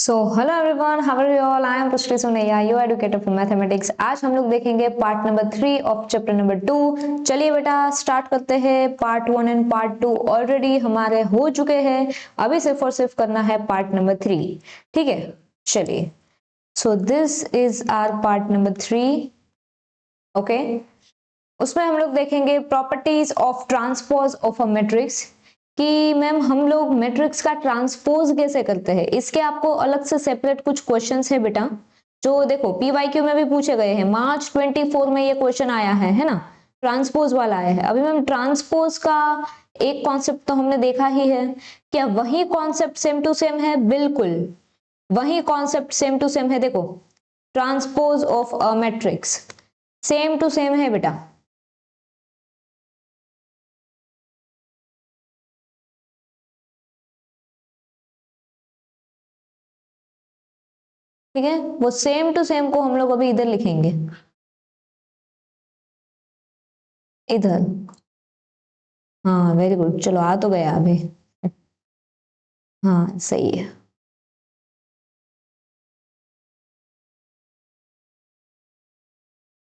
So hello everyone, how are you all? I am Pushti Sonaiya, your educator for mathematics. आज हम लोग देखेंगे part number 3 of chapter number 2। चलिए बेटा स्टार्ट करते हैं। पार्ट 1 एंड पार्ट 2 ऑलरेडी हमारे हो चुके हैं, अभी सिर्फ और सिर्फ करना है पार्ट नंबर 3। ठीक है, चलिए। So this is our part number 3। Okay, उसमें हम लोग देखेंगे properties of transpose of a matrix, कि मैम हम लोग मैट्रिक्स का ट्रांसपोज कैसे करते हैं। इसके आपको अलग से सेपरेट कुछ क्वेश्चंस है बेटा, जो देखो पीवाईक्यू में भी पूछे गए हैं। मार्च 24 में ये क्वेश्चन आया है ना, ट्रांसपोज वाला आया है। अभी मैम ट्रांसपोज का एक कॉन्सेप्ट तो हमने देखा ही है। क्या वही कॉन्सेप्ट सेम टू सेम है? बिल्कुल वही कॉन्सेप्ट सेम टू सेम है। देखो transpose of a matrix same to same है बेटा। ठीक है, वो सेम टू सेम को हम लोग अभी इधर लिखेंगे, इधर। हाँ वेरी गुड, चलो आ तो गया अभी। हाँ सही है।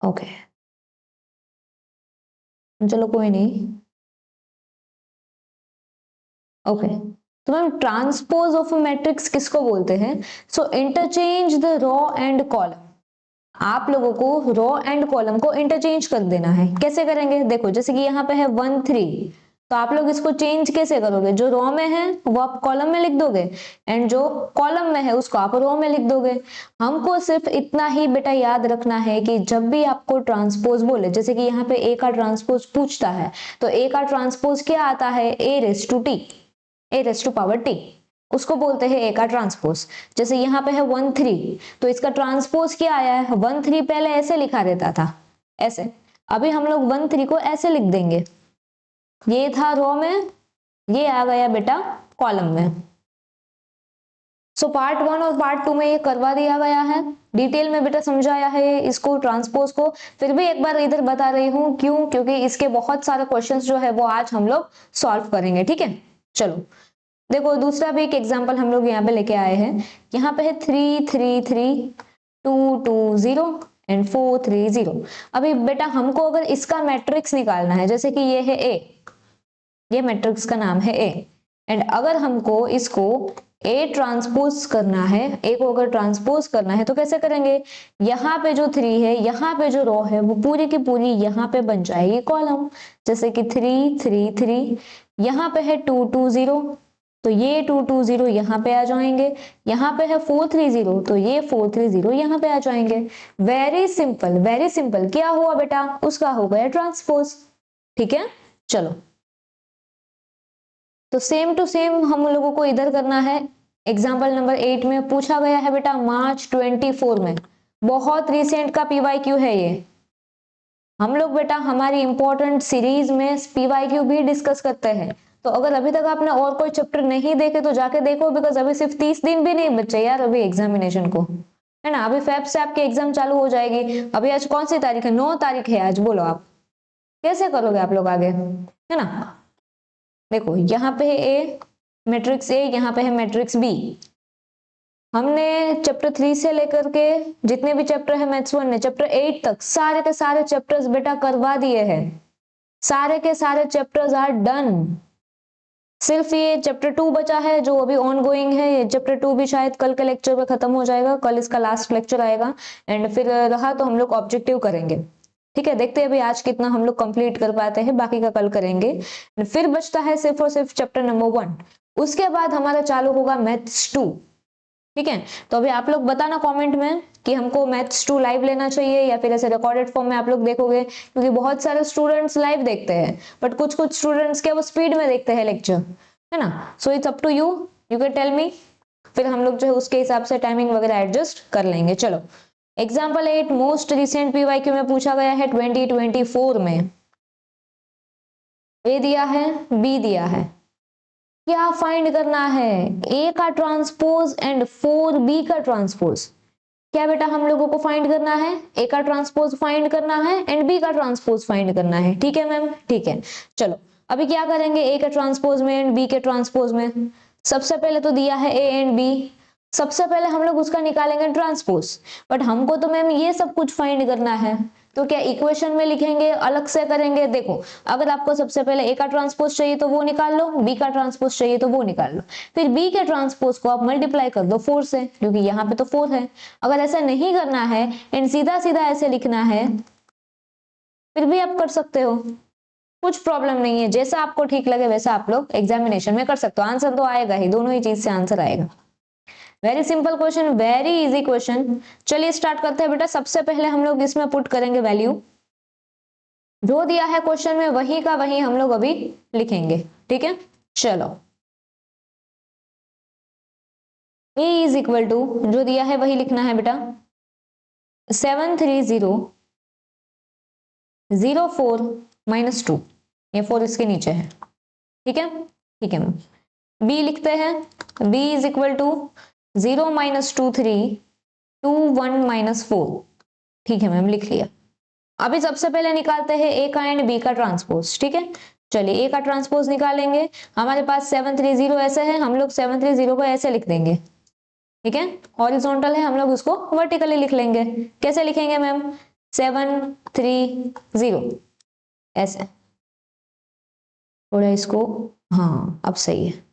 ओके चलो कोई नहीं। ओके, तो मैम ट्रांसपोज ऑफ मैट्रिक्स किसको बोलते हैं? So interchange the row and column. आप लोगों को रो एंड कॉलम को इंटरचेंज कर देना है। कैसे करेंगे? देखो जैसे कि यहाँ पे है 1 3, तो आप लोग इसको चेंज कैसे करोगे? जो रो में है वो आप कॉलम में लिख दोगे, एंड जो कॉलम में है उसको आप रो में लिख दोगे। हमको सिर्फ इतना ही बेटा याद रखना है कि जब भी आपको ट्रांसपोज बोले, जैसे कि यहाँ पे ए का ट्रांसपोज पूछता है, तो ए का ट्रांसपोज क्या आता है? A raise to T, A raise to power T, उसको बोलते हैं ए का ट्रांसपोज। जैसे यहाँ पे है 1 3, तो इसका ट्रांसपोज क्या आया है? 1 3 पहले ऐसे लिखा रहता था, ऐसे। अभी हम लोग 1 3 को ऐसे लिख देंगे। ये था रो में, ये आ गया बेटा कॉलम में। सो पार्ट 1 और पार्ट 2 में ये करवा दिया गया है, डिटेल में बेटा समझाया है इसको ट्रांसपोज को। फिर भी एक बार इधर बता रही हूँ, क्यों? क्योंकि इसके बहुत सारे क्वेश्चंस जो है वो आज हम लोग सॉल्व करेंगे। ठीक है, चलो देखो दूसरा भी एक एग्जांपल हम लोग यहाँ पे लेके आए हैं। यहाँ पे है 3 3 3 2 2 0 एंड 4 3 0। अभी बेटा हमको अगर इसका मैट्रिक्स निकालना है, जैसे कि ये है ए, ये मैट्रिक्स का नाम है ए, एंड अगर हमको इसको ए ट्रांसपोज करना है, ए को अगर ट्रांसपोज करना है तो कैसे करेंगे? यहाँ पे जो 3 है, यहाँ पे जो रो है वो पूरी की पूरी यहाँ पे बन जाएगी कॉलम। जैसे कि 3 3 3, यहाँ पे है 2 2 0, तो ये 2 2 0 यहाँ पे आ जाएंगे। यहाँ पे है 4 3 0, तो ये 4 3 0 यहाँ पे आ जाएंगे। Very simple, very simple. क्या हुआ बेटा? उसका हो गया ट्रांसपोज। ठीक है, चलो तो सेम टू सेम हम लोगों को इधर करना है। एग्जाम्पल नंबर 8 में पूछा गया है बेटा मार्च 24 में, बहुत रिसेंट का पीवाईक्यू है ये। हम लोग बेटा हमारी इंपॉर्टेंट सीरीज में पीवाईक्यू भी डिस्कस करते हैं, तो अगर अभी तक आपने और कोई चैप्टर नहीं देखे तो जाके देखो, बिकॉज अभी सिर्फ 30 दिन भी नहीं बचे यार अभी एग्जामिनेशन को, है ना। अभी फेब से आपकी एग्जाम चालू हो जाएगी। अभी आज कौन सी तारीख है? 9 तारीख है आज। बोलो आप कैसे करोगे आप लोग आगे, है ना। देखो यहाँ पे है ए मैट्रिक्स ए, यहाँ पे है मैट्रिक्स बी। हमने चैप्टर 3 से लेकर के जितने भी चैप्टर है मैथ्स 1 में, चैप्टर 8 तक सारे के सारे चैप्टर्स बेटा करवा दिए हैं। सारे के सारे चैप्टर्स आर डन। सिर्फ ये चैप्टर 2 बचा है जो अभी ऑन गोइंग है। ये चैप्टर 2 भी शायद कल के लेक्चर में खत्म हो जाएगा, कल इसका लास्ट लेक्चर आएगा, एंड फिर रहा तो हम लोग ऑब्जेक्टिव करेंगे। ठीक है, देखते हैं अभी आज कितना हम लोग कंप्लीट कर पाते हैं, बाकी का कल करेंगे। फिर बचता है सिर्फ और सिर्फ चैप्टर नंबर 1, उसके बाद हमारा चालू होगा मैथ्स 2। ठीक है, तो अभी आप लोग बताना कमेंट में कि हमको मैथ्स 2 लाइव लेना चाहिए या फिर ऐसे रिकॉर्डेड फॉर्म में आप लोग देखोगे, क्योंकि बहुत सारे स्टूडेंट्स लाइव देखते हैं बट कुछ कुछ स्टूडेंट्स क्या वो स्पीड में देखते हैं लेक्चर, है ना। So it's up to you, you can tell me, फिर हम लोग जो है उसके हिसाब से टाइमिंग वगैरह एडजस्ट कर लेंगे। चलो एग्जाम्पल 8 मोस्ट रिसेंट पीवाईक्यू में पूछा गया है 2024 में। ए दिया है, बी दिया है, क्या फाइंड करना है? ए का ट्रांसपोज एंड 4b का ट्रांसपोज। क्या बेटा हम लोगों को फाइंड करना है? ए का ट्रांसपोज फाइंड करना है एंड बी का ट्रांसपोज फाइंड करना है। ठीक है मैम, ठीक है। चलो अभी क्या करेंगे ए के ट्रांसपोज में एंड बी के ट्रांसपोज में? सबसे पहले तो दिया है ए एंड बी, सबसे पहले हम लोग उसका निकालेंगे ट्रांसपोज, बट हमको तो मैम ये सब कुछ फाइंड करना है, तो क्या इक्वेशन में लिखेंगे, अलग से करेंगे? देखो, अगर आपको सबसे पहले ए का ट्रांसपोज चाहिए तो वो निकाल लो, बी का ट्रांसपोज चाहिए तो वो निकाल लो, फिर बी के ट्रांसपोज को आप मल्टीप्लाई कर दो 4 से, क्योंकि यहाँ पे तो 4 है। अगर ऐसा नहीं करना है एंड सीधा सीधा ऐसे लिखना है, फिर भी आप कर सकते हो, कुछ प्रॉब्लम नहीं है, जैसा आपको ठीक लगे वैसा आप लोग एग्जामिनेशन में कर सकते हो, आंसर तो आएगा ही, दोनों ही चीज से आंसर आएगा। Very simple question, very easy question. चलिए स्टार्ट करते हैं बेटा। सबसे पहले हम लोग इसमें पुट करेंगे वैल्यू, जो दिया है क्वेश्चन में वही का वही हम लोग अभी लिखेंगे, ठीक है। चलो, a इज इक्वल टू, जो दिया है वही लिखना है बेटा, 73004 माइनस 2, ये 4 इसके नीचे है, ठीक है। ठीक है मैम, b लिखते हैं, b is equal to 0 minus 2321 minus 4, ठीक है मैम, लिख लिया। अभी सबसे पहले निकालते हैं ए का एंड बी का ट्रांसपोज, ठीक है। चलिए ए का ट्रांसपोज निकालेंगे, हमारे पास 730 ऐसे है, हम लोग 730 को ऐसे लिख देंगे, ठीक है। हॉरिजॉन्टल है, हम लोग उसको वर्टिकली लिख लेंगे। कैसे लिखेंगे मैम? 730 ऐसे, थोड़ा इसको, हाँ अब सही है।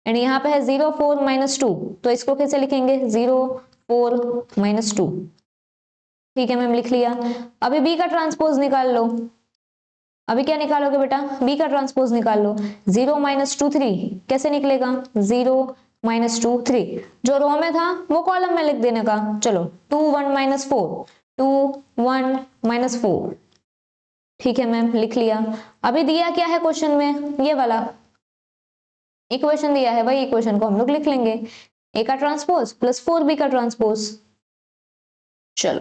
एंड यहाँ पे है 04 माइनस 2, तो इसको कैसे लिखेंगे? 04 माइनस 2, ठीक है मैम, लिख लिया। अभी बी का ट्रांसपोज निकाल लो। अभी क्या निकालोगे बेटा? बी का ट्रांसपोज निकाल लो। 0 माइनस 2 3, कैसे निकलेगा? 0 माइनस 2 3, जो रो में था वो कॉलम में लिख देने का। चलो 2 1 माइनस 4, 2 1 माइनस 4, ठीक है मैम, लिख लिया। अभी दिया क्या है क्वेश्चन में? ये वाला इक्वेशन दिया है, वही इक्वेशन को हम लोग लिख लेंगे, ए का ट्रांसपोज प्लस 4 बी का ट्रांसपोज। चलो,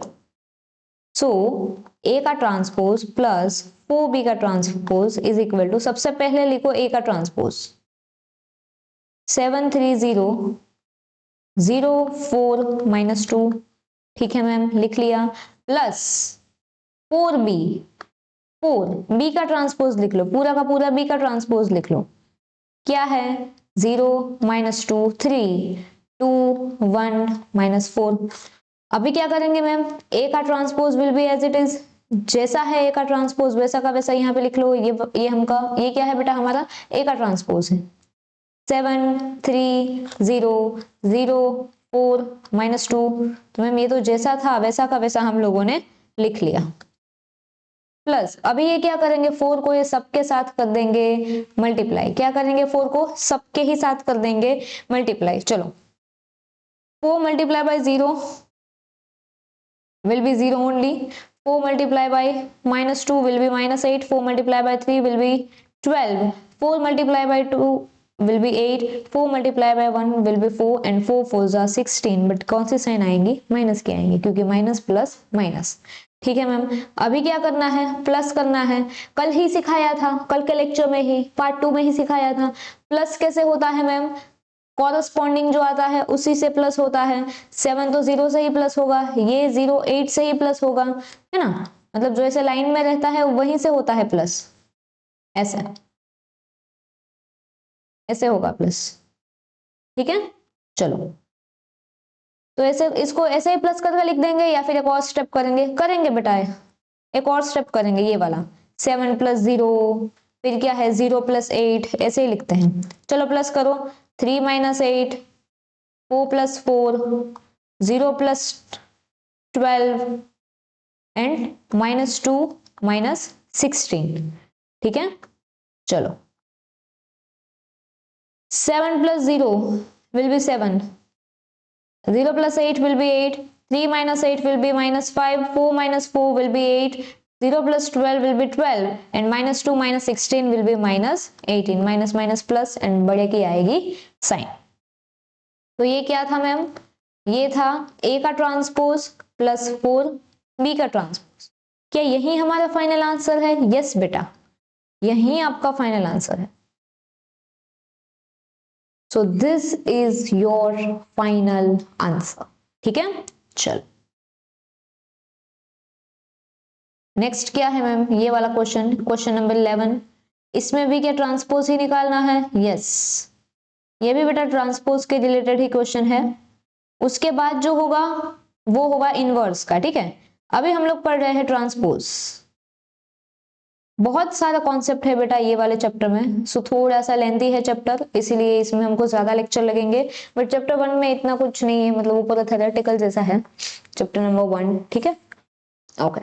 सो ए का ट्रांसपोज प्लस 4b का ट्रांसपोज इज इक्वल टू, सबसे पहले लिखो ए का ट्रांसपोज 73004 माइनस 2, ठीक है मैम, लिख लिया, प्लस 4b, 4b का ट्रांसपोज लिख लो, पूरा का पूरा b का ट्रांसपोज लिख लो। क्या है? 0 माइनस 2 3, 2 1 माइनस 4। अभी क्या करेंगे मैम? ए का transpose will be as it is, जैसा है ए का ट्रांसपोज वैसा का वैसा यहाँ पे लिख लो। ये हमका, ये क्या है बेटा? हमारा ए का ट्रांसपोज है। 73004 माइनस 2, तो मैम ये तो जैसा था वैसा का वैसा हम लोगों ने लिख लिया। प्लस अभी ये क्या करेंगे? 4 को ये सबके साथ कर देंगे मल्टीप्लाई। क्या करेंगे? 4 को सबके ही साथ कर देंगे मल्टीप्लाई। चलो, 4 multiply by 0 will be 0 only, 4 multiply by minus 2 will be minus 8, 4 multiply by 3 will be 12, 4 multiply by 2 will be 8, 4 multiply by 1 will be 4 and 4 4s are 16, but कौन सी साइन आएंगी? माइनस की आएंगी, क्योंकि माइनस प्लस माइनस, ठीक है ma'am. अभी क्या करना है? प्लस करना है। कल ही सिखाया था, कल के लेक्चर में ही पार्ट 2 में ही सिखाया था। प्लस कैसे होता है मैम? कॉरस्पॉन्डिंग जो आता है उसी से प्लस होता है। 7 तो 0 से ही प्लस होगा, ये 0 8 से ही प्लस होगा, है ना, मतलब जो ऐसे लाइन में रहता है वहीं से होता है प्लस, ऐसे ऐसे होगा प्लस, ठीक है। चलो, तो ऐसे इसको ऐसे ही प्लस करके लिख देंगे, या फिर एक और स्टेप करेंगे बेटा, एक और स्टेप करेंगे, ये वाला 7 प्लस 0, फिर क्या है 0 प्लस 8, ऐसे ही लिखते हैं। चलो प्लस करो, 3 minus 8, 4 plus 4, 0 plus 12 and minus 2 minus 16, ठीक है। चलो, 7 plus 0 will be 7, 0 plus 8 will be 8, 3 minus 8 will be minus 5, 4 minus 4 will be 8, 0 plus 12 will be 12 and minus 2 minus 16 will be minus 18, minus minus plus and बड़े की आएगी sign. तो ये क्या था मैम? ये था ए का ट्रांसपोज प्लस 4b का ट्रांसपोज। क्या यही हमारा फाइनल आंसर है? यस बेटा, यही आपका फाइनल आंसर है। So this is your final answer, ठीक है। चल, नेक्स्ट क्या है मैम? ये वाला क्वेश्चन, क्वेश्चन नंबर 11। इसमें भी क्या ट्रांसपोज ही निकालना है? यस, ये भी बेटा ट्रांसपोज के रिलेटेड ही क्वेश्चन है। उसके बाद जो होगा वो होगा इनवर्स का, ठीक है। अभी हम लोग पढ़ रहे हैं ट्रांसपोज। बहुत सारा कॉन्सेप्ट है बेटा ये वाले चैप्टर में, सो थोड़ा सा लेंथी है चैप्टर, इसीलिए इसमें हमको ज्यादा लेक्चर लगेंगे। बट चैप्टर 1 में इतना कुछ नहीं है, मतलब वो पूरा थ्योरेटिकल जैसा है चैप्टर नंबर 1, ठीक है। ओके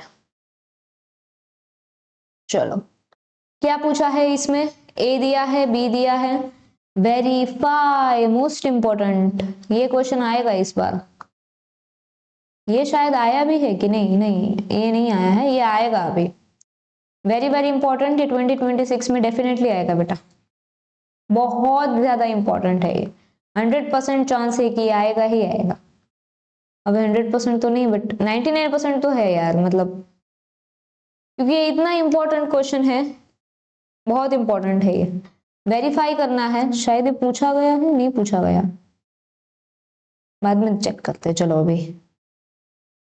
चलो, क्या पूछा है इसमें? ए दिया है, बी दिया है, वेरीफाई, मोस्ट इंपॉर्टेंट, ये क्वेश्चन आएगा इस बार। ये शायद आया भी है कि नहीं, नहीं ये नहीं आया है, ये आएगा अभी। वेरी वेरी इंपॉर्टेंट, ये 2026 में डेफिनेटली आएगा बेटा, बहुत ज्यादा इंपॉर्टेंट है ये। 100% चांस है कि आएगा ही आएगा। अब 100% तो नहीं बट 99% तो है यार, मतलब क्योंकि ये इतना इंपॉर्टेंट क्वेश्चन है, बहुत इंपॉर्टेंट है ये। वेरीफाई करना है, शायद ये पूछा गया है, नहीं पूछा गया, बाद में चेक करते हैं। चलो अभी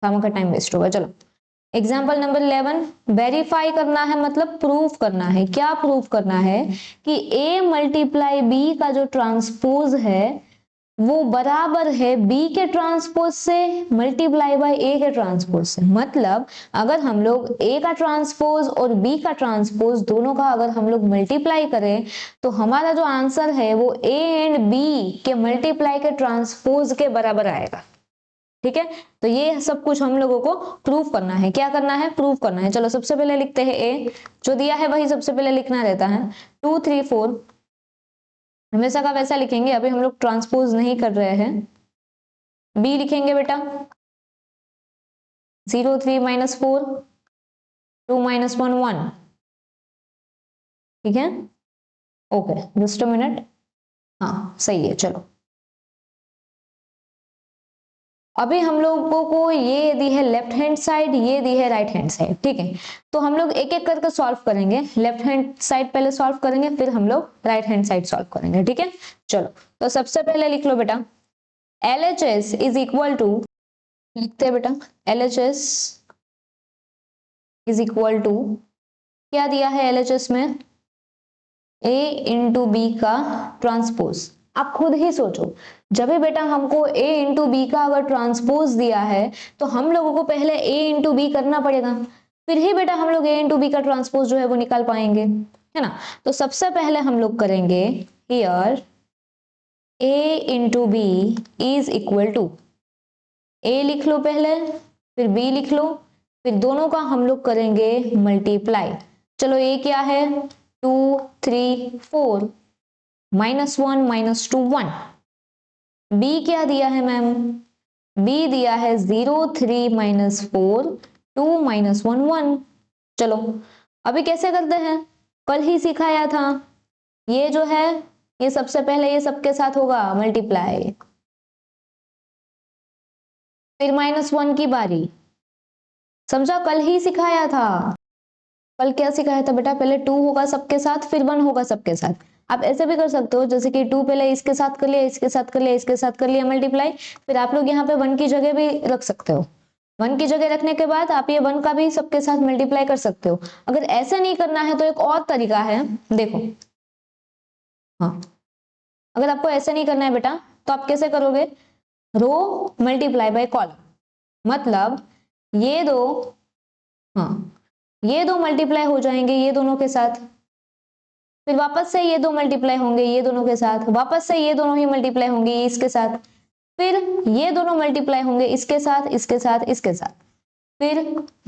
काम का टाइम वेस्ट होगा। चलो एग्जाम्पल नंबर 11, वेरीफाई करना है मतलब प्रूफ करना है। क्या प्रूफ करना है? कि a मल्टीप्लाई बी का जो ट्रांसपोज है वो बराबर है b के ट्रांसपोज से मल्टीप्लाई बाय a के ट्रांसपोज से। मतलब अगर हम लोग a का ट्रांसपोज और b का ट्रांसपोज दोनों का अगर हम लोग मल्टीप्लाई करें तो हमारा जो आंसर है वो a एंड b के मल्टीप्लाई के ट्रांसपोज के बराबर आएगा, ठीक है। तो ये सब कुछ हम लोगों को प्रूफ करना है। क्या करना है? प्रूफ करना है। चलो सबसे पहले लिखते हैं ए, जो दिया है वही सबसे पहले लिखना रहता है। 2 3 4 हमेशा का वैसा लिखेंगे, अभी हम लोग ट्रांसपोज नहीं कर रहे हैं। बी लिखेंगे बेटा 0 3 -4 2 -1 1, ठीक है। ओके जस्ट अ मिनट, हाँ सही है। चलो अभी हम लोगों को ये दी है लेफ्ट हैंड साइड, ये दी है राइट हैंड साइड, ठीक है। तो हम लोग एक एक करके सॉल्व करेंगे। लेफ्ट हैंड साइड पहले सॉल्व करेंगे, फिर हम लोग राइट हैंड साइड सॉल्व करेंगे, ठीक है। चलो तो सबसे पहले लिख लो बेटा LHS इज इक्वल टू, लिखते हैं बेटा LHS इज इक्वल टू, क्या दिया है LHS में? A इंटू बी का ट्रांसपोज। आप खुद ही सोचो, जब भी बेटा हमको A इंटू बी का अगर ट्रांसपोज दिया है तो हम लोगों को पहले A इंटू बी करना पड़ेगा, फिर ही बेटा हम लोग A इंटू बी का ट्रांसपोज जो है वो निकाल पाएंगे, है ना। तो सबसे पहले हम लोग करेंगे here A into B is equal to, A लिख लो पहले, फिर B लिख लो, फिर दोनों का हम लोग करेंगे मल्टीप्लाई। चलो A क्या है? 2 3 4 -1 -2 1। बी क्या दिया है मैम? बी दिया है 0 3 -4 2 -1 1। चलो अभी कैसे करते हैं? कल ही सिखाया था। ये जो है ये सबसे पहले ये सबके साथ होगा मल्टीप्लाई, फिर -1 की बारी। समझा? कल ही सिखाया था। कल क्या सिखाया था बेटा? पहले 2 होगा सबके साथ, फिर 1 होगा सबके साथ। आप ऐसे भी कर सकते हो, जैसे कि 2 पहले इसके साथ कर लिया, इसके साथ कर लिया, इसके साथ कर लिया मल्टीप्लाई, फिर आप लोग यहाँ पे 1 की जगह भी रख सकते हो। 1 की जगह रखने के बाद आप ये 1 का भी सबके साथ मल्टीप्लाई कर सकते हो। अगर ऐसे नहीं करना है तो एक और तरीका है, देखो। हाँ अगर आपको ऐसे नहीं करना है बेटा तो आप कैसे करोगे? रो मल्टीप्लाई बाय कॉलम। मतलब ये दो, हाँ ये दो मल्टीप्लाई हो जाएंगे ये दोनों के साथ, फिर वापस से ये दो मल्टीप्लाई होंगे ये दोनों के साथ, वापस से ये दोनों ही मल्टीप्लाई होंगे इसके साथ, फिर ये दोनों मल्टीप्लाई होंगे इसके साथ इसके साथ इसके साथ, फिर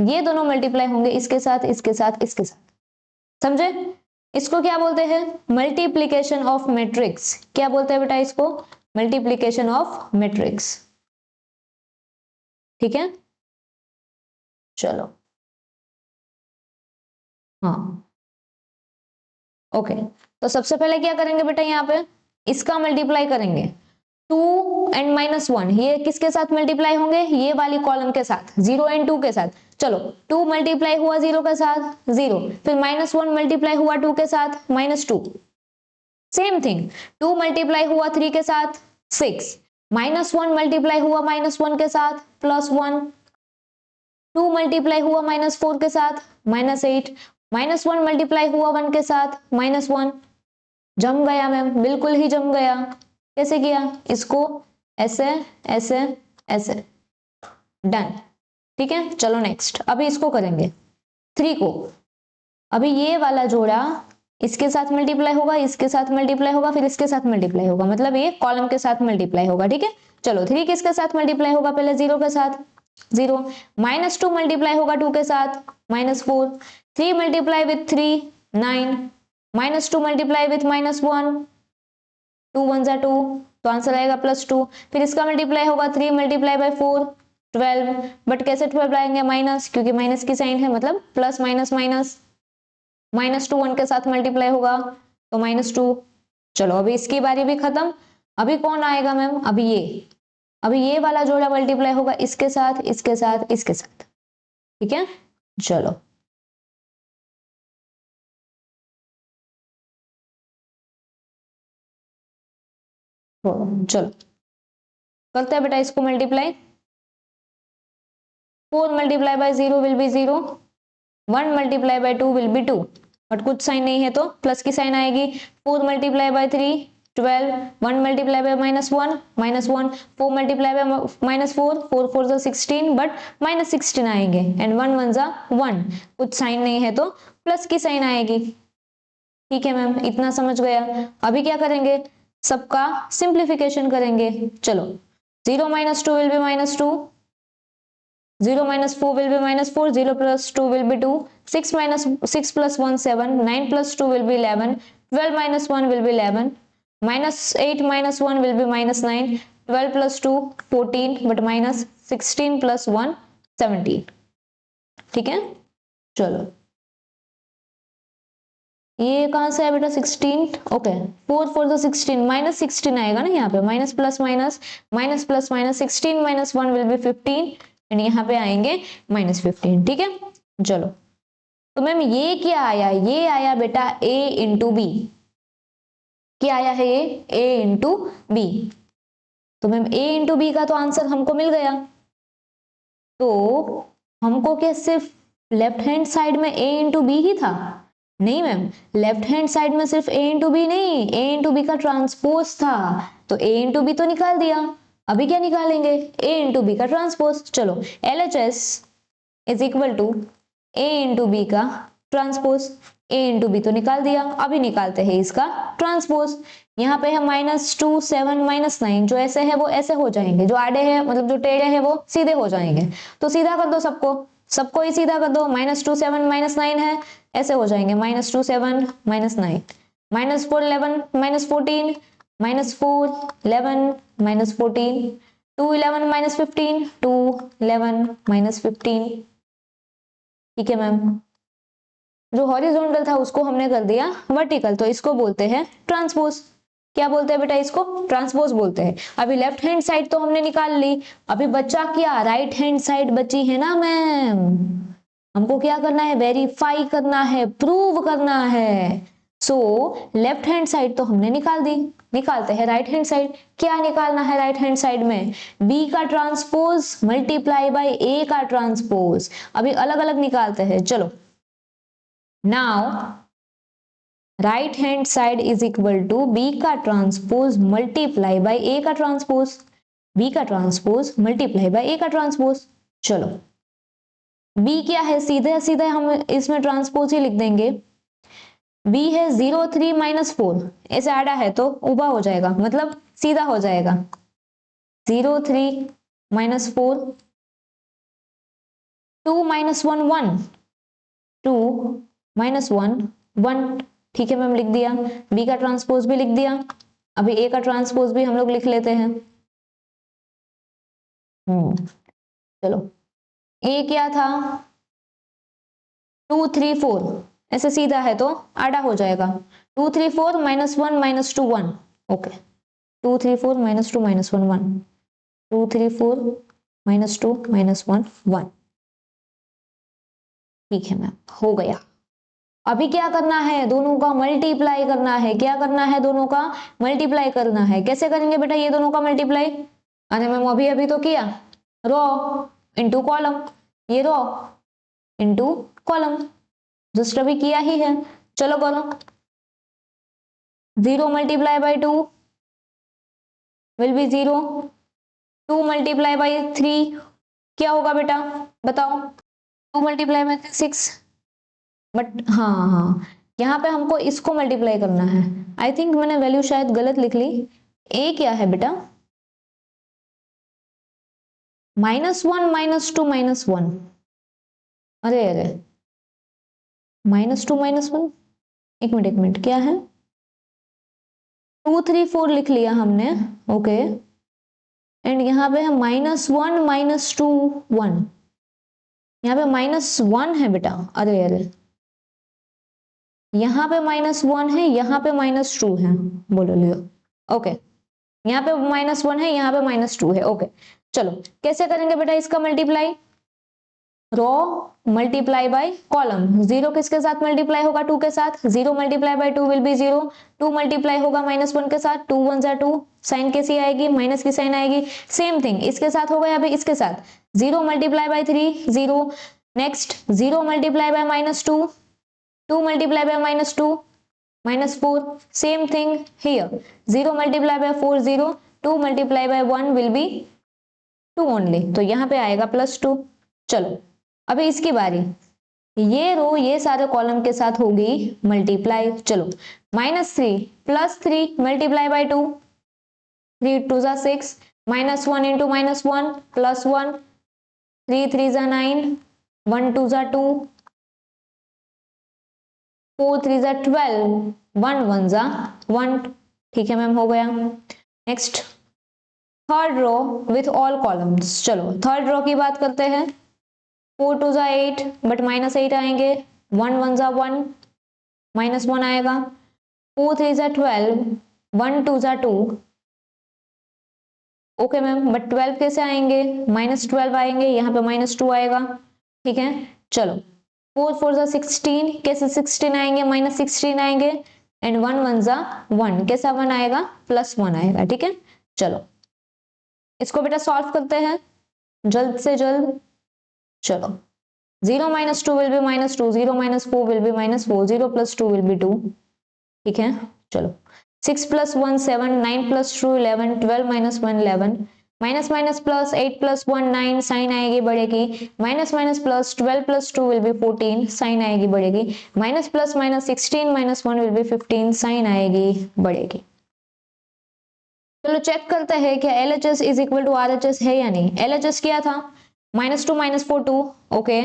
ये दोनों मल्टीप्लाई होंगे इसके साथ इसके साथ इसके साथ। समझे? इसको क्या बोलते हैं? Multiplication of matrix. क्या बोलते हैं बेटा इसको? मल्टीप्लीकेशन ऑफ मैट्रिक्स, ठीक है। चलो हाँ ओके, तो सबसे पहले क्या करेंगे बेटा? यहाँ पे इसका मल्टीप्लाई करेंगे 2 एंड -1, ये किसके साथ मल्टीप्लाई होंगे? ये वाली कॉलम के साथ, 0 एंड 2 के साथ। चलो 2 मल्टीप्लाई हुआ 0 के साथ 0, फिर -1 मल्टीप्लाई हुआ 2 के साथ -2। सेम थिंग 2 मल्टीप्लाई हुआ 3 के साथ 6, -1 मल्टीप्लाई हुआ -1 के साथ +1, 2 मल्टीप्लाई हुआ -4 के साथ -8, -1 मल्टीप्लाई हुआ 1 के साथ -1। जम गया मैम, बिल्कुल ही जम गया। कैसे किया इसको? ऐसे ऐसे ऐसे, डन। ठीक है, चलो नेक्स्ट, अभी इसको करेंगे 3 को। अभी ये वाला जोड़ा इसके साथ मल्टीप्लाई होगा, इसके साथ मल्टीप्लाई होगा, फिर इसके साथ मल्टीप्लाई होगा, मतलब ये कॉलम के साथ मल्टीप्लाई होगा। ठीक है, चलो 3 किसके साथ मल्टीप्लाई होगा, पहले 0 के साथ, 0। -2 मल्टीप्लाई होगा 2 के साथ, -4। 3 मल्टीप्लाई विथ 3, 9। -2 मल्टीप्लाई विथ -1, 2 1 जा 2, तो आंसर आएगा +2। फिर इसका मल्टीप्लाई होगा 3 मल्टीप्लाई बाय 4, 12। बट कैसे 12 लाएंगे, माइनस, क्योंकि माइनस की साइन है, मतलब प्लस माइनस माइनस। -2 1 के साथ मल्टीप्लाई होगा तो -2। चलो अभी इसकी बारी भी खत्म। अभी कौन आएगा मैम, अभी ये वाला जोड़ा मल्टीप्लाई होगा इसके साथ, इसके साथ, इसके साथ। ठीक है, चलो चलो करते हैं बेटा इसको multiply. 4 multiply by 0 will be 0, 1 multiply by 2 will B 2, but कुछ साइन नहीं है तो प्लस की साइन आएगी। 4 multiply by 3, 12, 1 multiply by -1, -1, 4 multiply by -4, 4 4 जा 16, बट -16 आएंगे, एंड 1 1 जा 1, कुछ साइन नहीं है तो प्लस की साइन आएगी। ठीक है मैम, इतना समझ गया। अभी क्या करेंगे, सबका सिंप्लीफिकेशन करेंगे। चलो 0 -2 will B -2, 0 - 4 will be -4, 0 + 2 will be 2, 6 + 1 7, 9 + 2 will be 11, 12 - 1 will be 11, -8 - 1 will be -9, 12 + 2 14, but -16 + 1 17। ठीक है, चलो ये कहां से है बेटा, 16, ओके। 4 4 तो 16, -16 आएगा ना यहाँ पे, minus plus minus, minus plus minus, 16 - 1 will be 15, and यहाँ पे आएंगे -15। ठीक है, चलो तो मैम ये क्या आया, ये आया बेटा a इंटू बी। क्या आया है ये, a इंटू बी। तो मैम a इंटू बी का तो आंसर हमको मिल गया। तो हमको क्या सिर्फ लेफ्ट हैंड साइड में a इंटू बी ही था, नहीं मैम, लेफ्ट हैंड साइड में सिर्फ a इंटू बी नहीं, a इंटू बी का ट्रांसपोज था, तो a इंटू बी तो निकाल दिया। अभी क्या निकालेंगे, a इंटू बी का ट्रांसपोज। चलो LHS is equal to a into B का ट्रांसपोज, a इंटू बी तो निकाल दिया, अभी निकालते हैं इसका ट्रांसपोज। यहाँ पे है -2 7 -9, जो ऐसे है वो ऐसे हो जाएंगे, जो आड़े हैं मतलब जो टेढ़े हैं वो सीधे हो जाएंगे। तो सीधा कर दो सबको, सबको ही सीधा कर दो। -2 7 -9 है, ऐसे हो जाएंगे, -2 7 -9, -4 11 -14, -4 11 -14, 2 11 -15, 2 11 -15। ठीक है मैम, जो हॉरिजॉन्टल था उसको हमने कर दिया वर्टिकल, तो इसको बोलते हैं ट्रांसपोज। क्या बोलते हैं बेटा, इसको ट्रांसपोज बोलते हैं। अभी लेफ्ट हैंड साइड तो हमने निकाल ली, अभी बचा क्या, राइट हैंड साइड बची है ना मैम। हमको क्या करना है, वेरीफाई करना है, प्रूव करना है। सो लेफ्ट हैंड साइड तो हमने निकाल दी, निकालते हैं राइट हैंड साइड। क्या निकालना है राइट हैंड साइड में, b का ट्रांसपोज मल्टीप्लाई बाय a का ट्रांसपोज। अभी अलग अलग निकालते हैं, चलो। Now right hand side is equal to b का ट्रांसपोज मल्टीप्लाई बाय a का ट्रांसपोज, b का ट्रांसपोज मल्टीप्लाई बाय a का ट्रांसपोज। चलो b क्या है, सीधे सीधे हम इसमें ट्रांसपोज ही लिख देंगे। b है 0 3 -4, ऐसे आड़ा है तो ऊबा हो जाएगा, मतलब सीधा हो जाएगा। 0 3 -4, 2 -1 1, 2 -1 1। ठीक है मैम, लिख दिया। b का ट्रांसपोज भी लिख दिया, अभी a का ट्रांसपोज भी हम लोग लिख लेते हैं। चलो a क्या था, 2 3 4, ऐसे सीधा है तो आड़ा हो जाएगा। 2 3 4 -1 -2 1, ओके। 2 3 4 -2 -1 1, 2 3 4 -2 -1 1। ठीक है मैम, हो गया। अभी क्या करना है, दोनों का मल्टीप्लाई करना है। क्या करना है, दोनों का मल्टीप्लाई करना है। कैसे करेंगे बेटा ये दोनों का मल्टीप्लाई, अरे मैम अभी अभी तो किया, रो इंटू कॉलम, ये रो इंटू कॉलम, जस्ट अभी किया ही है। चलो करो, 0 multiply by 2 will be 0, 2 multiply by 3 क्या होगा बेटा, बताओ। 2 मल्टीप्लाई बाई 6, बट हाँ, यहाँ पे हमको इसको मल्टीप्लाई करना है। आई थिंक मैंने वैल्यू शायद गलत लिख ली। ए क्या है बेटा, -1 -2 -1, अरे अरे, -2 -1, एक मिनट क्या है, 2 3 4 लिख लिया हमने, ओके। एंड यहाँ पे है -1 -2 1, यहाँ पे -1 है बेटा, अरे अरे, यहाँ पे -1 है, यहाँ पे -2 है, बोलो लियो, ओके। यहाँ पे -1 है, यहाँ पे -2 है, ओके। चलो कैसे करेंगे बेटा इसका multiply, row multiply by column. 0 किसके साथ मल्टीप्लाई होगा, 2 के साथ, 0 multiply by 2 will be 0, 2 multiply होगा -1 के साथ, 2 1 जा 2, साइन कैसी आएगी, माइनस की साइन आएगी। सेम थिंग इसके साथ होगा या फिर इसके साथ, 0 multiply bye 3 0, next 0 multiply by -2, 2 multiply by -2 -4, same thing here, 0 multiply bye 4 0, 2 multiply by 1 will be 2 only, तो यहाँ पे आएगा +2। चलो अभी इसकी बारी, ये रो ये सारे कॉलम के साथ होगी मल्टीप्लाई। चलो -3 +3 मल्टीप्लाई बाय 2, 3 2 जा 6, -1 इंटू -1 +1, 3 3 जा 9, 1 2 जा 2, 4 3 जा 12, 1 1 जा 1, ठीक है मैम, हो गया। Next third row with all columns. चलो थर्ड रो की बात करते हैं, 4 2 जा 8, बट -8 आएंगे, 1 1 जा 1, -1 आएगा, 4 3 जा 12, 1 2 जा 2, ओके मैम, बट 12 कैसे आएंगे, -12 आएंगे, यहाँ पे -2 आएगा, ठीक है। चलो 4 4 जा 16, कैसे 16 आएंगे, -16 आएंगे, एंड 1 1 जा 1, कैसा 1 आएगा, +1 आएगा, ठीक है। चलो इसको बेटा सॉल्व करते हैं जल्द से जल्द। चलो 0 - 2 will B -2, 0 - 4 will be -4, 0 + 2 will B 2, ठीक है। चलो 6 + 1 7, 9 + 2 11, 12 - 1 11, -+ 8 + 1 9, साइन आएगी बढ़ेगी, -+ 12 + 2 विल बी 14, साइन आएगी बढ़ेगी, -+ 16 - 1 विल बी 15, साइन आएगी बढ़ेगी। चलो चेक करते हैं क्या LHS is equal to RHS है या नहीं। LHS क्या था, -2 -4 2, okay,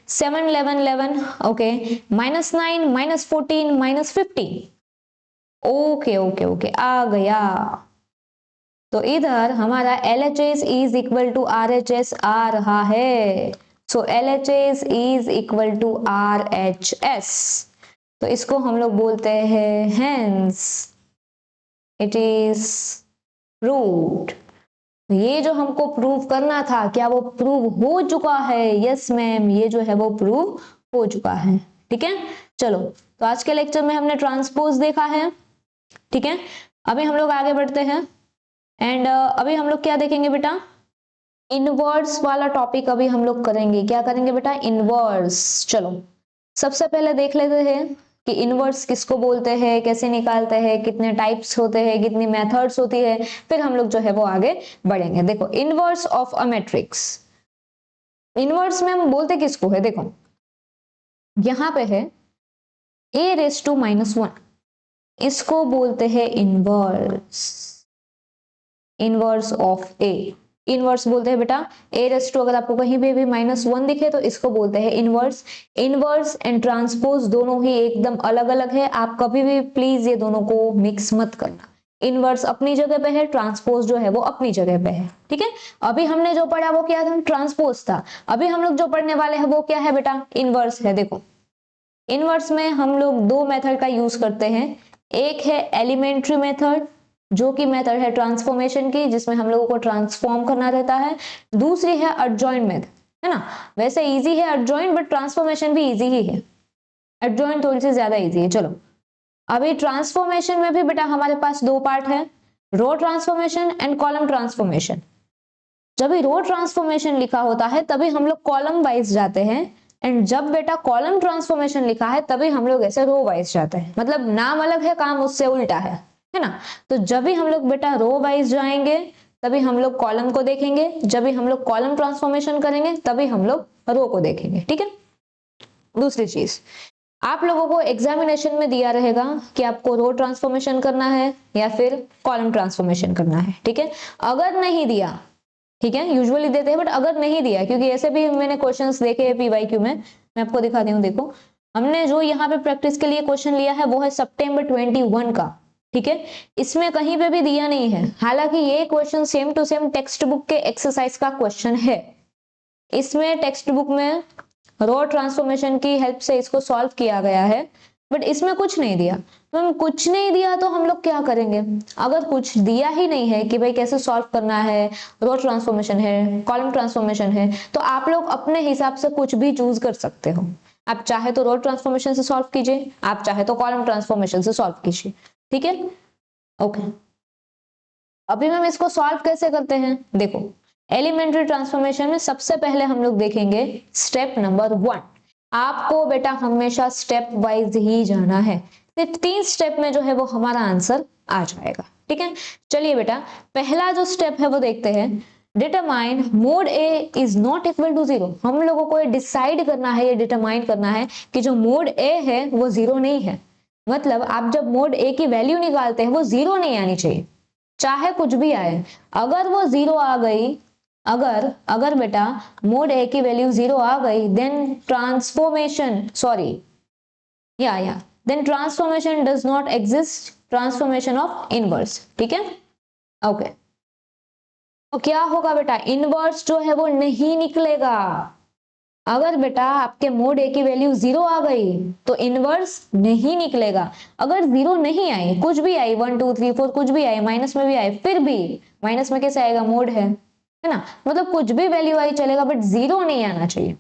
7 11 11, okay, -9 -14 -15, okay okay okay, आ गया। तो इधर हमारा LHS is equal to RHS आ रहा है, so LHS is equal to RHS, तो इसको हम लोग बोलते हैं हेंस इट इज प्रूव्ड। ये जो हमको प्रूव करना था, क्या वो प्रूव हो चुका है, यस मैम, ये जो है वो प्रूव हो चुका है, ठीक है। चलो तो आज के लेक्चर में हमने ट्रांसपोज देखा है, ठीक है। अभी हम लोग आगे बढ़ते हैं, एंड अभी हम लोग क्या देखेंगे बेटा, इनवर्स वाला टॉपिक अभी हम लोग करेंगे। क्या करेंगे बेटा, इनवर्स। चलो सबसे पहले देख लेते हैं कि इनवर्स किसको बोलते हैं, कैसे निकालते हैं, कितने टाइप्स होते हैं, कितनी मेथड्स होती है, फिर हम लोग जो है वो आगे बढ़ेंगे। देखो inverse of a matrix, inverse में हम बोलते किसको है, देखो यहां पे है a⁻⁻1, इसको बोलते हैं inverse, inverse of A, inverse बोलते हैं बेटा a⁻, अगर आपको कहीं पे भी -1 दिखे तो इसको बोलते हैं इनवर्स। इनवर्स एंड ट्रांसपोज दोनों ही एकदम अलग अलग है, आप कभी भी प्लीज ये दोनों को मिक्स मत करना। इनवर्स अपनी जगह पे है, ट्रांसपोज जो है वो अपनी जगह पे है, ठीक है। अभी हमने जो पढ़ा वो क्या था, ट्रांसपोज था। अभी हम लोग जो पढ़ने वाले हैं वो क्या है बेटा, इनवर्स है। देखो इनवर्स में हम लोग दो मेथड का यूज करते हैं, एक है एलिमेंट्री मेथड जो कि मेथड है ट्रांसफॉर्मेशन की, जिसमें हम लोगों को ट्रांसफॉर्म करना रहता है। दूसरी है एडजॉइंट मेथड, है ना, वैसे इजी है एडजॉइंट, बट ट्रांसफॉर्मेशन भी इजी ही है, एडजॉइंट थोड़ी सी ज्यादा इजी है। चलो अभी ट्रांसफॉर्मेशन में भी बेटा हमारे पास दो पार्ट है, रो ट्रांसफॉर्मेशन एंड कॉलम ट्रांसफॉर्मेशन। जब भी रो ट्रांसफॉर्मेशन लिखा होता है तभी हम लोग कॉलम वाइज जाते हैं, एंड जब बेटा कॉलम ट्रांसफॉर्मेशन लिखा है तभी हम लोग ऐसे रो वाइज जाते हैं, मतलब नाम अलग है काम उससे उल्टा है ना। तो जब भी हम लोग बेटा रो वाइज जाएंगे तभी हम लोग कॉलम को देखेंगे, जब भी हम लोग कॉलम ट्रांसफॉर्मेशन करेंगे तभी हम लोग रो को देखेंगे, ठीक है। दूसरी चीज, आप लोगों को एग्जामिनेशन में दिया रहेगा कि आपको रो ट्रांसफॉर्मेशन करना है या फिर कॉलम ट्रांसफॉर्मेशन करना है, ठीक है। अगर नहीं दिया, ठीक है, यूजुअली देते हैं बट अगर नहीं दिया, क्योंकि ऐसे भी मैंने क्वेश्चंस देखे हैं पीवाईक्यू में, मैं आपको दिखाती हूँ। देखो हमने जो यहाँ पे प्रैक्टिस के लिए क्वेश्चन लिया है वो है सितंबर 21 का, ठीक है। इसमें कहीं पे भी दिया नहीं है, हालांकि ये question same to same textbook के एक्सरसाइज का क्वेश्चन है। इसमें टेक्स्ट बुक में रो ट्रांसफॉर्मेशन की हेल्प से इसको सॉल्व किया गया है, बट इसमें कुछ नहीं दिया। तो कुछ नहीं दिया तो हम लोग क्या करेंगे? अगर कुछ दिया ही नहीं है कि भाई कैसे सॉल्व करना है, रो ट्रांसफॉर्मेशन है, कॉलम ट्रांसफॉर्मेशन है, तो आप लोग अपने हिसाब से कुछ भी चूज कर सकते हो। आप चाहे तो रो ट्रांसफॉर्मेशन से सॉल्व कीजिए, आप चाहे तो कॉलम ट्रांसफॉर्मेशन से सॉल्व कीजिए, ठीक है। ओके, अभी हम इसको सॉल्व कैसे करते हैं? देखो एलिमेंट्री ट्रांसफॉर्मेशन में सबसे पहले हम लोग देखेंगे स्टेप नंबर 1। आपको बेटा हमेशा स्टेप वाइज ही जाना है, तो 3 स्टेप में जो है वो हमारा आंसर आ जाएगा, ठीक है। चलिए बेटा पहला जो स्टेप है वो देखते हैं। Determine mod A is not equal to 0। हम लोगों को ये डिसाइड करना है, ये डिटरमाइन करना है कि जो मोड ए है वो 0 नहीं है। मतलब आप जब मोड ए की वैल्यू निकालते हैं वो 0 नहीं आनी चाहिए, चाहे कुछ भी आए। अगर वो 0 आ गई, अगर बेटा मोड ए की वैल्यू 0 आ गई, then transformation does not exist, transformation of inverse, ठीक है। ओके, तो क्या होगा बेटा? इनवर्स जो है वो नहीं निकलेगा। अगर बेटा आपके मोड ए की वैल्यू 0 आ गई तो इनवर्स नहीं निकलेगा। अगर 0 नहीं आई, कुछ भी आई, 1 2 3 4 कुछ भी आई, माइनस में भी आए, फिर भी माइनस में कैसे आएगा? मोड है ना, मतलब कुछ भी वैल्यू आई चलेगा बट 0 नहीं आना चाहिए।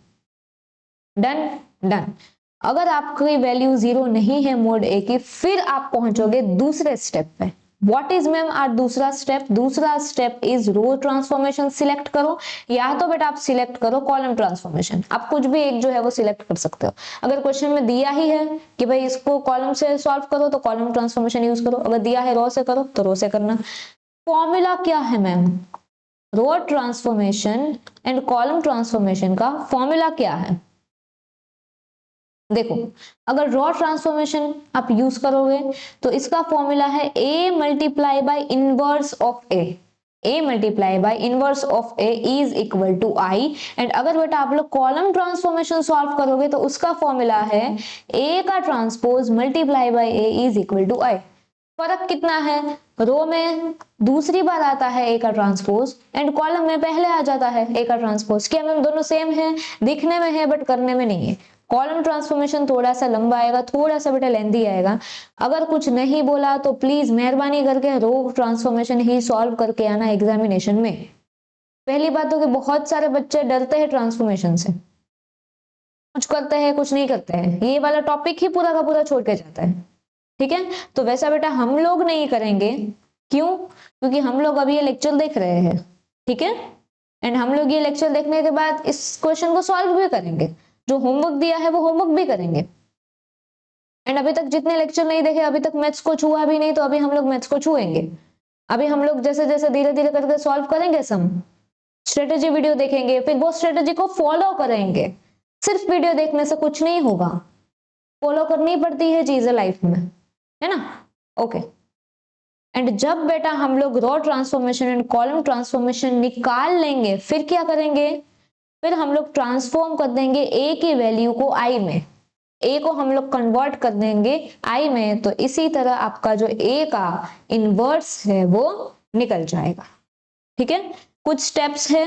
Done done. अगर आपकी वैल्यू 0 नहीं है मोड ए की, फिर आप पहुंचोगे दूसरे स्टेप पे। व्हाट इज मैम आर दूसरा स्टेप? दूसरा step is row transformation select करो, या तो बेटा आप सिलेक्ट करो कॉलम ट्रांसफॉर्मेशन। आप कुछ भी एक जो है वो सिलेक्ट कर सकते हो। अगर क्वेश्चन में दिया ही है कि भाई इसको कॉलम से सॉल्व करो तो कॉलम ट्रांसफॉर्मेशन यूज करो, अगर दिया है रो से करो तो रो से करना। फॉर्मूला क्या है ma'am? Row transformation and column transformation का फॉर्मूला क्या है? देखो अगर रॉ ट्रांसफॉर्मेशन आप यूज करोगे तो इसका फॉर्मूला है a multiply by inverse of a। a multiply by inverse of a is equal to i। And अगर बेटा आप लोग कॉलम ट्रांसफॉर्मेशन सॉल्व करोगे तो उसका फॉर्मूला है a का transpose multiply by a is equal to i। फर्क कितना है? रो में दूसरी बार आता है a का ट्रांसपोज एंड कॉलम में पहले आ जाता है a का ट्रांसपोज। क्या मैम दोनों सेम है? दिखने में है बट करने में नहीं है। कॉलम ट्रांसफॉर्मेशन थोड़ा सा लंबा आएगा, थोड़ा सा बेटा लेंथी आएगा। अगर कुछ नहीं बोला तो प्लीज मेहरबानी करके रो ट्रांसफॉर्मेशन ही सॉल्व करके आना एग्जामिनेशन में। पहली बात तो कि बहुत सारे बच्चे डरते हैं ट्रांसफॉर्मेशन से, कुछ करते हैं कुछ नहीं करते हैं, ये वाला टॉपिक ही पूरा का पूरा छोड़ के जाता है, ठीक है। तो वैसा बेटा हम लोग नहीं करेंगे। क्यों? क्योंकि हम लोग अभी ये लेक्चर देख रहे हैं, ठीक है। एंड हम लोग ये लेक्चर देखने के बाद इस क्वेश्चन को सॉल्व भी करेंगे, जो होमवर्क दिया है वो होमवर्क भी करेंगे। एंड अभी तक जितने लेक्चर नहीं देखे, अभी तक मैथ्स को छुआ भी नहीं, तो अभी हम लोग मैथ्स को छुएंगे। अभी हम लोग जैसे जैसे धीरे धीरे करके सॉल्व करेंगे, सम स्ट्रेटेजी वीडियो देखेंगे, फिर वो स्ट्रेटेजी को फॉलो करेंगे। सिर्फ वीडियो देखने से कुछ नहीं होगा, फॉलो करनी पड़ती है चीजें लाइफ में, है ना। ओके, एंड जब बेटा हम लोग रो ट्रांसफॉर्मेशन एंड कॉलम ट्रांसफॉर्मेशन निकाल लेंगे, फिर क्या करेंगे? फिर हम लोग ट्रांसफॉर्म कर देंगे a की वैल्यू को i में, a को हम लोग कन्वर्ट कर देंगे i में। तो इसी तरह आपका जो a का इनवर्स है वो निकल जाएगा, ठीक है। कुछ स्टेप्स है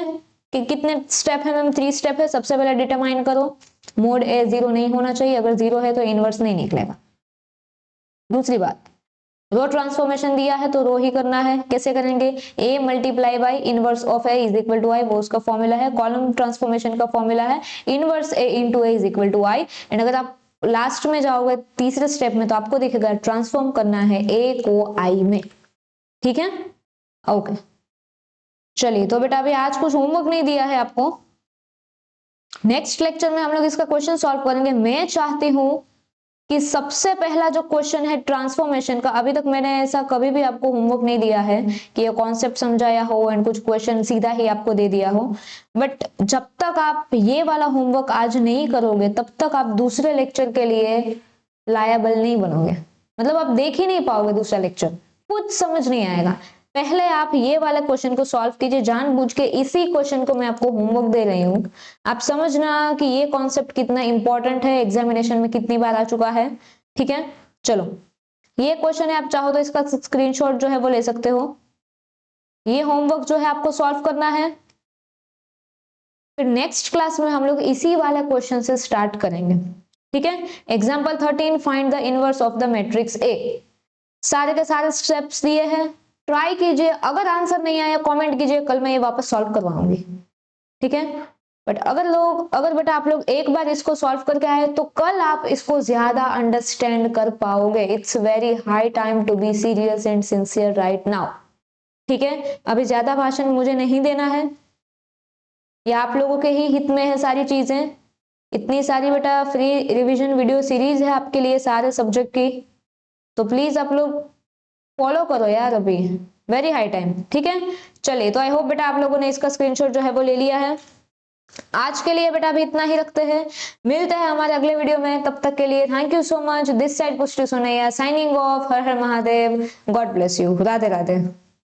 कि कितने स्टेप है मैम? 3 स्टेप है। सबसे पहले डिटरमाइन करो मोड ए 0 नहीं होना चाहिए, अगर 0 है तो इनवर्स नहीं निकलेगा। दूसरी बात, रो ट्रांसफॉर्मेशन दिया है तो रो ही करना है। कैसे करेंगे? a multiply by inverse of a is equal to i, वो उसका फॉर्मूला है। कॉलम ट्रांसफॉर्मेशन का फॉर्मूला है inverse a into a is equal to i। And अगर आप लास्ट में जाओगे तीसरे स्टेप में तो आपको दिखेगा ट्रांसफॉर्म करना है a को i में, ठीक है। ओके, चलिए तो बेटा अभी आज कुछ होमवर्क नहीं दिया है आपको, नेक्स्ट लेक्चर में हम लोग इसका क्वेश्चन सॉल्व करेंगे। मैं चाहती हूं कि सबसे पहला जो क्वेश्चन है ट्रांसफॉर्मेशन का, अभी तक मैंने ऐसा कभी भी आपको होमवर्क नहीं दिया है कि ये कॉन्सेप्ट समझाया हो एंड कुछ क्वेश्चन सीधा ही आपको दे दिया हो, बट जब तक आप ये वाला होमवर्क आज नहीं करोगे तब तक आप दूसरे लेक्चर के लिए लायबल नहीं बनोगे, मतलब आप देख ही नहीं पाओगे दूसरा लेक्चर, कुछ समझ नहीं आएगा। पहले आप ये वाला क्वेश्चन को सॉल्व कीजिए, जानबूझ के इसी क्वेश्चन को मैं आपको होमवर्क दे रही हूँ, आप समझना कि ये कॉन्सेप्ट कितना इंपॉर्टेंट है, एग्जामिनेशन में कितनी बार आ चुका है। ठीक है, चलो ये क्वेश्चन है, आप चाहो तो इसका स्क्रीनशॉट जो है वो ले सकते हो। ये होमवर्क जो है आपको सॉल्व करना है, फिर नेक्स्ट क्लास में हम लोग इसी वाले क्वेश्चन से स्टार्ट करेंगे। ठीक है, example 13, find the inverse of the matrix A. सारे के सारे स्टेप्स दिए हैं, ट्राई कीजिए, अगर आंसर नहीं आया कमेंट कीजिए, कल मैं ये वापस सॉल्व करवाऊंगी। ठीक है, बट अगर बेटा आप लोग एक बार इसको सॉल्व करके आए तो कल आप इसको ज्यादा अंडरस्टैंड कर पाओगे। It's very high time to be serious and sincere right now. ठीक है, अभी ज्यादा भाषण मुझे नहीं देना है, ये आप लोगों के ही हित में है सारी चीजें। इतनी सारी बेटा फ्री रिवीजन वीडियो सीरीज है आपके लिए सारे सब्जेक्ट की, तो प्लीज आप लोग फॉलो करो यार, अभी वेरी हाई टाइम। ठीक है, चलिए, तो आई होप बेटा आप लोगों ने इसका स्क्रीनशॉट जो है वो ले लिया है। आज के लिए बेटा अभी इतना ही रखते हैं, मिलते हैं हमारे अगले वीडियो में, तब तक के लिए thank you so much. This side Pushti Sonaiya signing off. हर हर Mahadev, God bless you, Radhe Radhe.